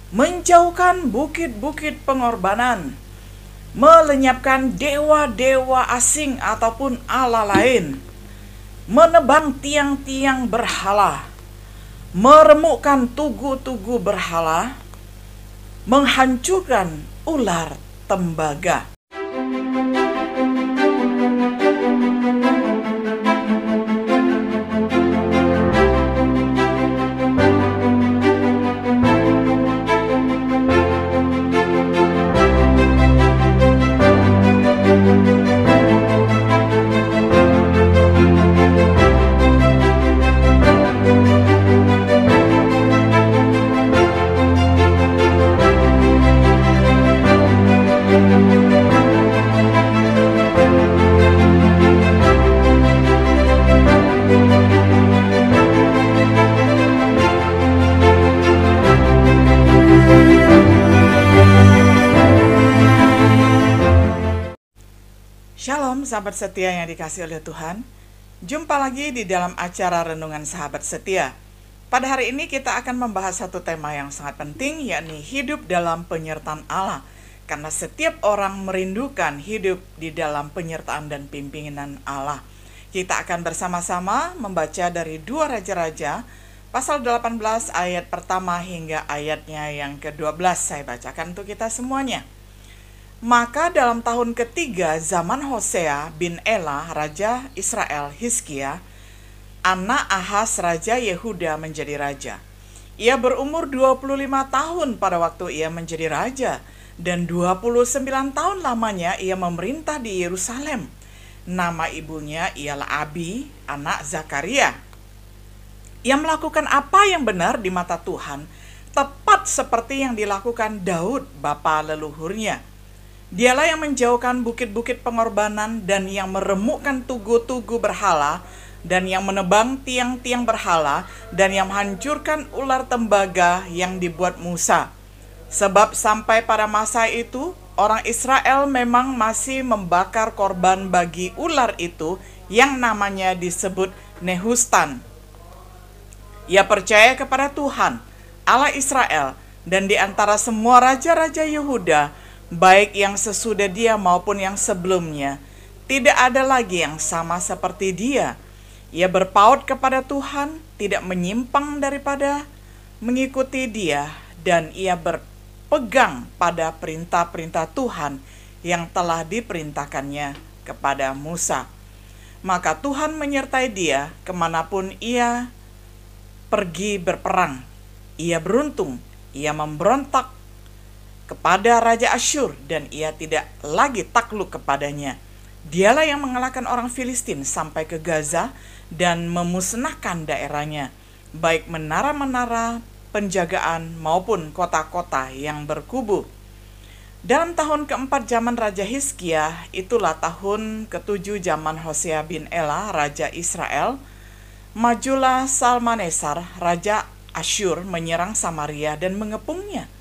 menjauhkan bukit-bukit pengorbanan, melenyapkan dewa-dewa asing ataupun Allah lain, menebang tiang-tiang berhala, meremukkan tugu-tugu berhala, menghancurkan ular tembaga. Shalom sahabat setia yang dikasihi oleh Tuhan. Jumpa lagi di dalam acara Renungan Sahabat Setia. Pada hari ini kita akan membahas satu tema yang sangat penting, yakni hidup dalam penyertaan Allah. Karena setiap orang merindukan hidup di dalam penyertaan dan pimpinan Allah. Kita akan bersama-sama membaca dari 2 Raja-Raja pasal 18 ayat pertama hingga ayatnya yang ke-12. Saya bacakan untuk kita semuanya. Maka dalam tahun ketiga zaman Hosea bin Ela, Raja Israel, Hizkia, anak Ahaz, Raja Yehuda menjadi raja. Ia berumur 25 tahun pada waktu ia menjadi raja, dan 29 tahun lamanya ia memerintah di Yerusalem. Nama ibunya ialah Abi, anak Zakaria. Ia melakukan apa yang benar di mata Tuhan, tepat seperti yang dilakukan Daud, bapa leluhurnya. Dialah yang menjauhkan bukit-bukit pengorbanan dan yang meremukkan tugu-tugu berhala dan yang menebang tiang-tiang berhala dan yang menghancurkan ular tembaga yang dibuat Musa. Sebab sampai pada masa itu, orang Israel memang masih membakar korban bagi ular itu yang namanya disebut Nehustan. Ia percaya kepada Tuhan, Allah Israel, dan di antara semua raja-raja Yehuda, baik yang sesudah dia maupun yang sebelumnya, tidak ada lagi yang sama seperti dia. Ia berpaut kepada Tuhan, tidak menyimpang daripada mengikuti dia, dan ia berpegang pada perintah-perintah Tuhan yang telah diperintahkannya kepada Musa. Maka Tuhan menyertai dia kemanapun ia pergi berperang. Ia beruntung, ia memberontak kepada Raja Asyur, dan ia tidak lagi takluk kepadanya. Dialah yang mengalahkan orang Filistin sampai ke Gaza dan memusnahkan daerahnya, baik menara-menara penjagaan maupun kota-kota yang berkubu. Dalam tahun keempat zaman Raja Hizkia, itulah tahun ke-7 zaman Hosea bin Ela, Raja Israel, majulah Salmanesar, Raja Asyur, menyerang Samaria dan mengepungnya.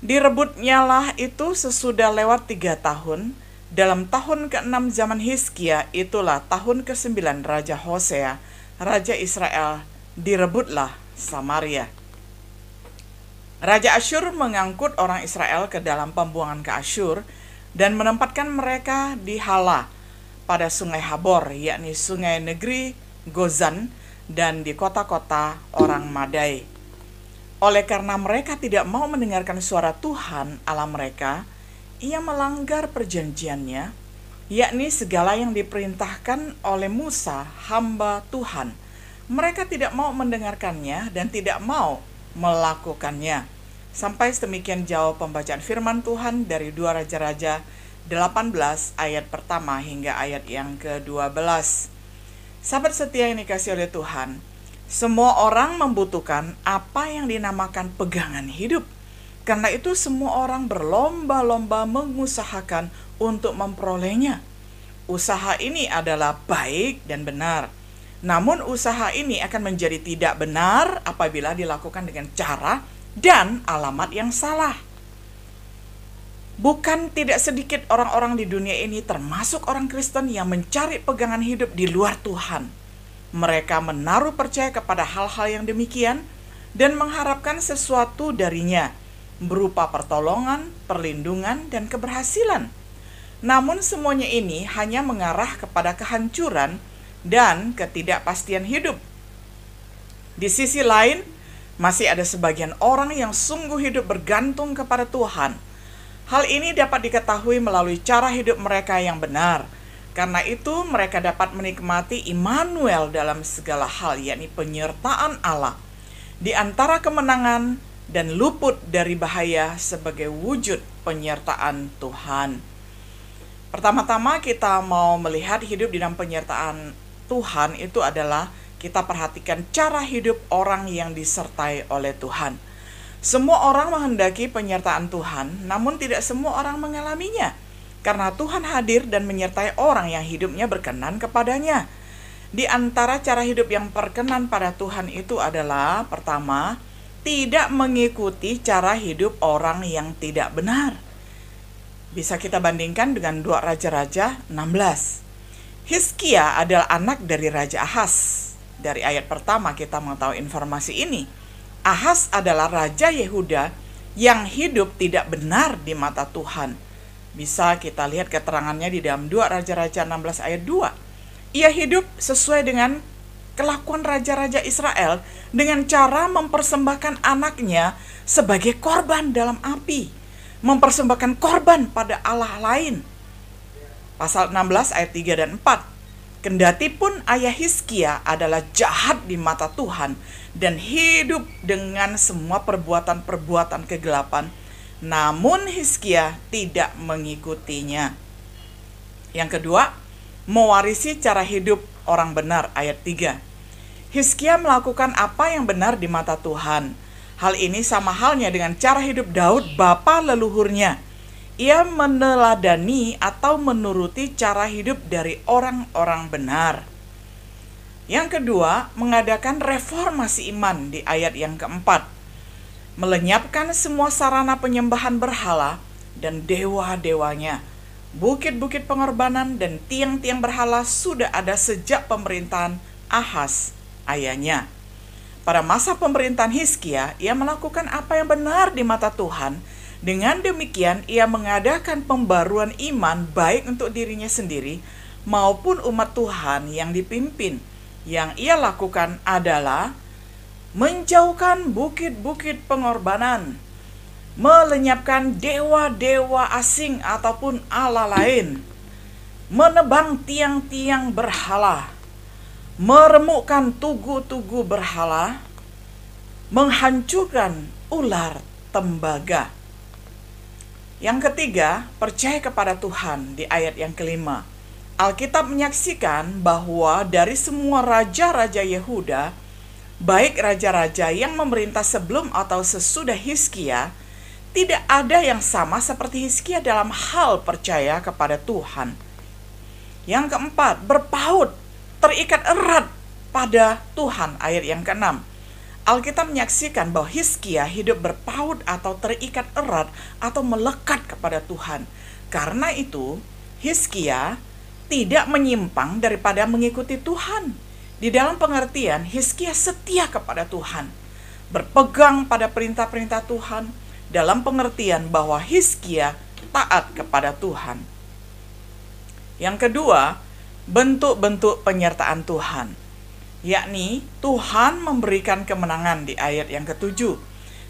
Direbutnyalah itu sesudah lewat 3 tahun. Dalam tahun ke-6 zaman Hizkia, itulah tahun ke-9 Raja Hosea, Raja Israel, direbutlah Samaria. Raja Asyur mengangkut orang Israel ke dalam pembuangan ke Asyur dan menempatkan mereka di Hala pada sungai Habor, yakni sungai negeri Gozan, dan di kota-kota orang Madai. Oleh karena mereka tidak mau mendengarkan suara Tuhan Allah mereka, ia melanggar perjanjiannya, yakni segala yang diperintahkan oleh Musa, hamba Tuhan. Mereka tidak mau mendengarkannya dan tidak mau melakukannya. Sampai sedemikian jauh pembacaan firman Tuhan dari 2 Raja-Raja 18 ayat pertama hingga ayat yang ke-12. Sahabat setia yang dikasihi oleh Tuhan, semua orang membutuhkan apa yang dinamakan pegangan hidup. Karena itu semua orang berlomba-lomba mengusahakan untuk memperolehnya. Usaha ini adalah baik dan benar. Namun usaha ini akan menjadi tidak benar apabila dilakukan dengan cara dan alamat yang salah. Bukan tidak sedikit orang-orang di dunia ini, termasuk orang Kristen, yang mencari pegangan hidup di luar Tuhan. Mereka menaruh percaya kepada hal-hal yang demikian, dan mengharapkan sesuatu darinya, berupa pertolongan, perlindungan, dan keberhasilan. Namun semuanya ini hanya mengarah kepada kehancuran dan ketidakpastian hidup. Di sisi lain, masih ada sebagian orang yang sungguh hidup bergantung kepada Tuhan. Hal ini dapat diketahui melalui cara hidup mereka yang benar. Karena itu mereka dapat menikmati Immanuel dalam segala hal, yakni penyertaan Allah di antara kemenangan dan luput dari bahaya sebagai wujud penyertaan Tuhan. Pertama-tama kita mau melihat hidup di dalam penyertaan Tuhan itu adalah kita perhatikan cara hidup orang yang disertai oleh Tuhan. Semua orang menghendaki penyertaan Tuhan, namun tidak semua orang mengalaminya. Karena Tuhan hadir dan menyertai orang yang hidupnya berkenan kepadanya. Di antara cara hidup yang berkenan pada Tuhan itu adalah, pertama, tidak mengikuti cara hidup orang yang tidak benar. Bisa kita bandingkan dengan 2 Raja-Raja 16. Hizkia adalah anak dari Raja Ahaz. Dari ayat pertama kita mengetahui informasi ini. Ahaz adalah Raja Yehuda yang hidup tidak benar di mata Tuhan. Bisa kita lihat keterangannya di dalam 2 Raja-Raja 16 ayat 2. Ia hidup sesuai dengan kelakuan raja-raja Israel dengan cara mempersembahkan anaknya sebagai korban dalam api. Mempersembahkan korban pada Allah lain. Pasal 16 ayat 3 dan 4. Kendati pun ayah Hizkia adalah jahat di mata Tuhan dan hidup dengan semua perbuatan-perbuatan kegelapan, namun Hizkia tidak mengikutinya. Yang kedua, mewarisi cara hidup orang benar, ayat 3. Hizkia melakukan apa yang benar di mata Tuhan. Hal ini sama halnya dengan cara hidup Daud, bapa leluhurnya. Ia meneladani atau menuruti cara hidup dari orang-orang benar. Yang kedua, mengadakan reformasi iman di ayat yang keempat. Melenyapkan semua sarana penyembahan berhala dan dewa-dewanya. Bukit-bukit pengorbanan dan tiang-tiang berhala sudah ada sejak pemerintahan Ahaz, ayahnya. Pada masa pemerintahan Hizkia, ia melakukan apa yang benar di mata Tuhan. Dengan demikian, ia mengadakan pembaruan iman baik untuk dirinya sendiri maupun umat Tuhan yang dipimpin. Yang ia lakukan adalah menjauhkan bukit-bukit pengorbanan, melenyapkan dewa-dewa asing ataupun Allah lain, menebang tiang-tiang berhala, meremukkan tugu-tugu berhala, menghancurkan ular tembaga. Yang ketiga, percaya kepada Tuhan di ayat yang kelima. Alkitab menyaksikan bahwa dari semua raja-raja Yehuda, baik raja-raja yang memerintah sebelum atau sesudah Hizkia, tidak ada yang sama seperti Hizkia dalam hal percaya kepada Tuhan. Yang keempat, berpaut, terikat erat pada Tuhan, ayat yang keenam. Alkitab menyaksikan bahwa Hizkia hidup berpaut atau terikat erat atau melekat kepada Tuhan. Karena itu, Hizkia tidak menyimpang daripada mengikuti Tuhan. Di dalam pengertian, Hizkia setia kepada Tuhan, berpegang pada perintah-perintah Tuhan, dalam pengertian bahwa Hizkia taat kepada Tuhan. Yang kedua, bentuk-bentuk penyertaan Tuhan, yakni Tuhan memberikan kemenangan di ayat yang ke-7.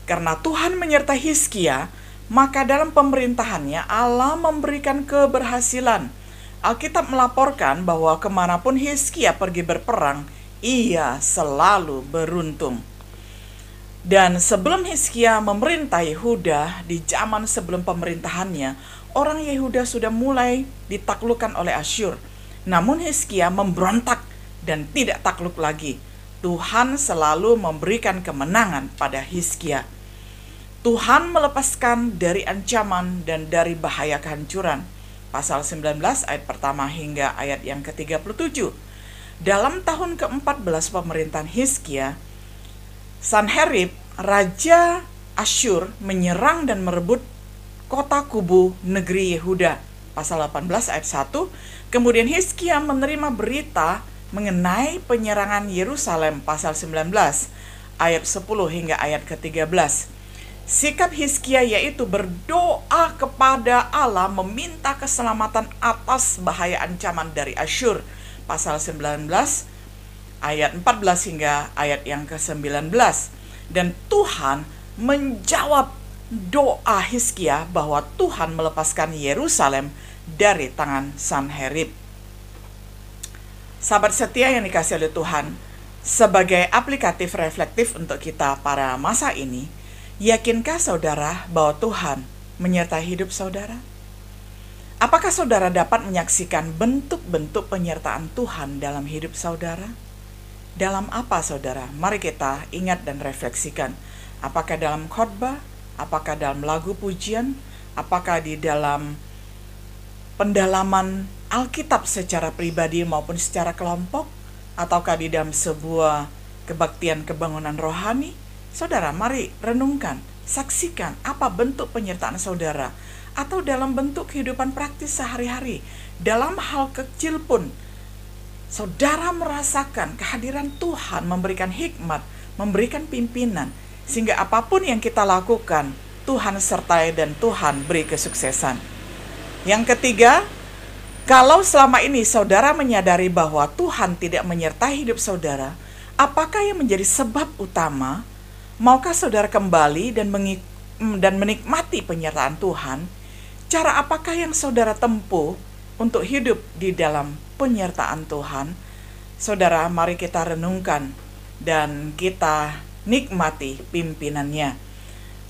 Karena Tuhan menyertai Hizkia, maka dalam pemerintahannya Allah memberikan keberhasilan. Alkitab melaporkan bahwa kemanapun Hizkia pergi berperang, ia selalu beruntung. Dan sebelum Hizkia memerintah Yehuda, di zaman sebelum pemerintahannya, orang Yehuda sudah mulai ditaklukkan oleh Asyur. Namun Hizkia memberontak dan tidak takluk lagi. Tuhan selalu memberikan kemenangan pada Hizkia. Tuhan melepaskan dari ancaman dan dari bahaya kehancuran. Pasal 19 ayat pertama hingga ayat yang ke-37. Dalam tahun ke-14 pemerintahan Hizkia, Sanherib, Raja Asyur, menyerang dan merebut kota kubu negeri Yehuda. Pasal 18 ayat 1. Kemudian Hizkia menerima berita mengenai penyerangan Yerusalem. Pasal 19. ayat 10 hingga ayat ke-13. Sikap Hizkia yaitu berdoa kepada Allah meminta keselamatan atas bahaya ancaman dari Asyur. Pasal 19 ayat 14 hingga ayat yang ke-19. Dan Tuhan menjawab doa Hizkia bahwa Tuhan melepaskan Yerusalem dari tangan Sanherib. Sahabat setia yang dikasihi oleh Tuhan, sebagai aplikatif reflektif untuk kita pada masa ini, yakinkah saudara bahwa Tuhan menyertai hidup saudara? Apakah saudara dapat menyaksikan bentuk-bentuk penyertaan Tuhan dalam hidup saudara? Dalam apa saudara? Mari kita ingat dan refleksikan. Apakah dalam khotbah? Apakah dalam lagu pujian? Apakah di dalam pendalaman Alkitab secara pribadi maupun secara kelompok? Ataukah di dalam sebuah kebaktian kebangunan rohani? Saudara, mari renungkan, saksikan apa bentuk penyertaan saudara, atau dalam bentuk kehidupan praktis sehari-hari. Dalam hal kecil pun, saudara merasakan kehadiran Tuhan memberikan hikmat, memberikan pimpinan, sehingga apapun yang kita lakukan, Tuhan sertai dan Tuhan beri kesuksesan. Yang ketiga, kalau selama ini saudara menyadari bahwa Tuhan tidak menyertai hidup saudara, apakah yang menjadi sebab utama? Maukah saudara kembali dan menikmati penyertaan Tuhan? Cara apakah yang saudara tempuh untuk hidup di dalam penyertaan Tuhan? Saudara, mari kita renungkan dan kita nikmati pimpinannya.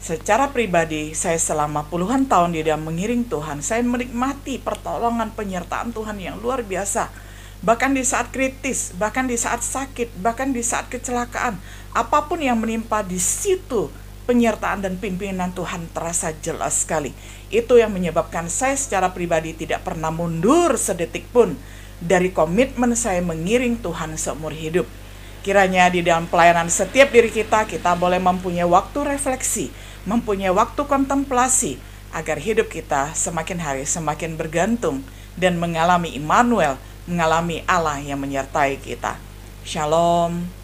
Secara pribadi, saya selama puluhan tahun di dalam mengiring Tuhan, saya menikmati pertolongan penyertaan Tuhan yang luar biasa. Bahkan di saat kritis, bahkan di saat sakit, bahkan di saat kecelakaan, apapun yang menimpa di situ, penyertaan dan pimpinan Tuhan terasa jelas sekali. Itu yang menyebabkan saya secara pribadi tidak pernah mundur sedetik pun dari komitmen saya mengiring Tuhan seumur hidup. Kiranya di dalam pelayanan setiap diri kita boleh mempunyai waktu refleksi, mempunyai waktu kontemplasi, agar hidup kita semakin hari semakin bergantung dan mengalami Immanuel, mengalami Allah yang menyertai kita. Shalom.